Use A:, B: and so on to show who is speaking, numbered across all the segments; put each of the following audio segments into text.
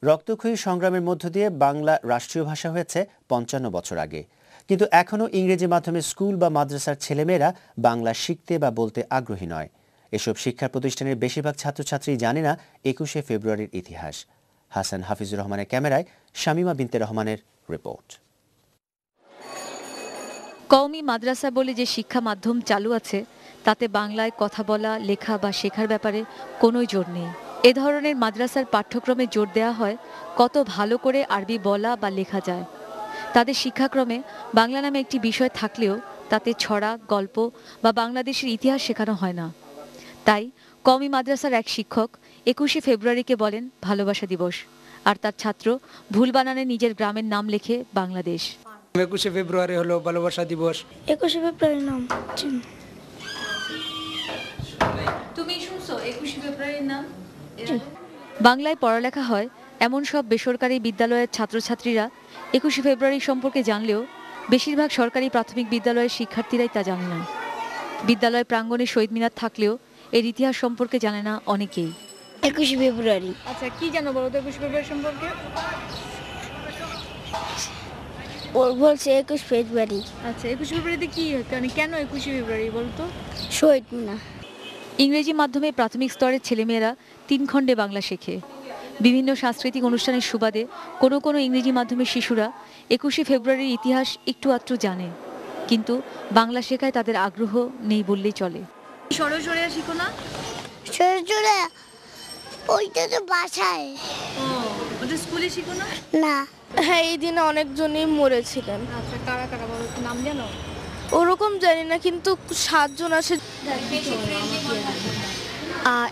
A: রক্তক্ষয়ী সংগ্রামের মধ্য দিয়ে বাংলা রাষ্ট্রীয় ভাষা হয়েছে ৫৫ বছর আগে, কিন্তু এখনও ইংরেজি মাধ্যমে স্কুল বা মাদ্রাসার ছেলেমেয়েরা বাংলা শিখতে বা বলতে আগ্রহী নয়। এসব শিক্ষা প্রতিষ্ঠানের বেশিরভাগ ছাত্রছাত্রী জানে না ২১শে ফেব্রুয়ারির ইতিহাস। হাসান হাফিজুর রহমানের ক্যামেরায় শামীমা বিনতে রহমানের রিপোর্ট।
B: কওমি মাদ্রাসা বলে যে শিক্ষা মাধ্যম চালু আছে, তাতে বাংলায় কথা বলা, লেখা বা শেখার ব্যাপারে কোনোই জোর নেই। এ ধরনের মাদ্রাসার পাঠ্যক্রমে জোর দেওয়া হয় কত ভালো করে আরবি বলা বা লেখা যায়। তাদের শিক্ষাক্রমে বাংলা নামে একটি বিষয় থাকলেও তাতে ছড়া, গল্প বা বাংলাদেশের ইতিহাস শেখানো হয় না। তাই কওমি মাদ্রাসার এক শিক্ষক ২১শে ফেব্রুয়ারিকে বলেন ভালোবাসা দিবস, আর তার ছাত্র ভুল বানানে নিজের গ্রামের নাম লেখে বাংলাদেশ।
C: ২১শে ফেব্রুয়ারি হলো ভালোবাসা দিবস।
D: ২১শে ফেব্রুয়ারির নাম
B: তুমি শুনছো ২১শে ফেব্রুয়ারির নাম? বাংলায় পড়ালেখা হয় এমন সব বেসরকারি বিদ্যালয়ের ছাত্রছাত্রীরা ২১শে ফেব্রুয়ারি সম্পর্কে জানলেও বেশিরভাগ সরকারি প্রাথমিক বিদ্যালয়ের শিক্ষার্থীরাই তা জানে না। বিদ্যালয় প্রাঙ্গণে শহীদ মিনার থাকলেও এর ইতিহাস সম্পর্কে জানে না অনেকেই।
D: ২১শে ফেব্রুয়ারি।
B: আচ্ছা, কি জানো বলো তো ২১শে ফেব্রুয়ারি সম্পর্কে?
D: বলছে ২১ ফেব্রুয়ারি।
B: আচ্ছা, ২১শে ফেব্রুয়ারিতে কি মানে কেন ২১শে ফেব্রুয়ারি বলতো?
D: শহীদ মিনার।
B: ইংরেজি মাধ্যমে প্রাথমিক স্তরের ছেলেমেয়েরা ৩ খণ্ডে বাংলা শেখে। বিভিন্ন সাংস্কৃতিক অনুষ্ঠানের সুবাদে কোনো কোনো ইংরেজি মাধ্যমের শিশুরা ২১শে ফেব্রুয়ারির ইতিহাস একটু আধটু জানে, কিন্তু বাংলা শেখায় তাদের আগ্রহ নেই বললেই চলে। সরজোরে শিখো না?
D: সরজোরে ওইটা তো বাসায়।
B: ওটা স্কুলে শিখো না?
D: না।
E: হ্যাঁ, এই দিনে অনেকজনই মরেছিলেন।
B: আচ্ছা, কারা কারা বলো, নাম জানো?
E: ওরকম জানি না, কিন্তু ৭ জন আছে।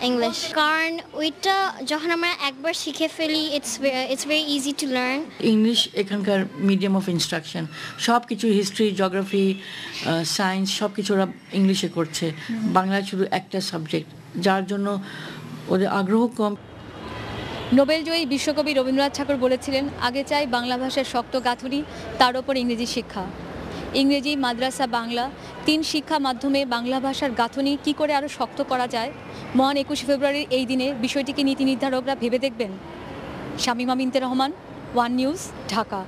F: ইংলিশ, কারণ ওইটা যখন আমরা একবার শিখে ফেলি it's very easy to learn.
G: English এখানকার মিডিয়াম অফ ইনস্ট্রাকশন, সব কিছু হিস্ট্রি, জিওগ্রাফি, সায়েন্স সব কিছু ওরা ইংলিশে করছে। বাংলা শুধু একটা সাবজেক্ট, যার জন্য ওদের আগ্রহ কম।
B: নোবেলজয়ী বিশ্বকবি রবীন্দ্রনাথ ঠাকুর বলেছিলেন, আগে চাই বাংলা ভাষার শক্ত গাঁথুনি, তার ওপর ইংরেজি শিক্ষা। ইংরেজি, মাদ্রাসা, বাংলা ৩ শিক্ষা মাধ্যমে বাংলা ভাষার গাঁথুনি কী করে আরও শক্ত করা যায়, মহান ২১শে ফেব্রুয়ারির এই দিনে বিষয়টিকে নীতি নির্ধারকরা ভেবে দেখবেন। শামীমা বিনতে রহমান, ওয়ান নিউজ, ঢাকা।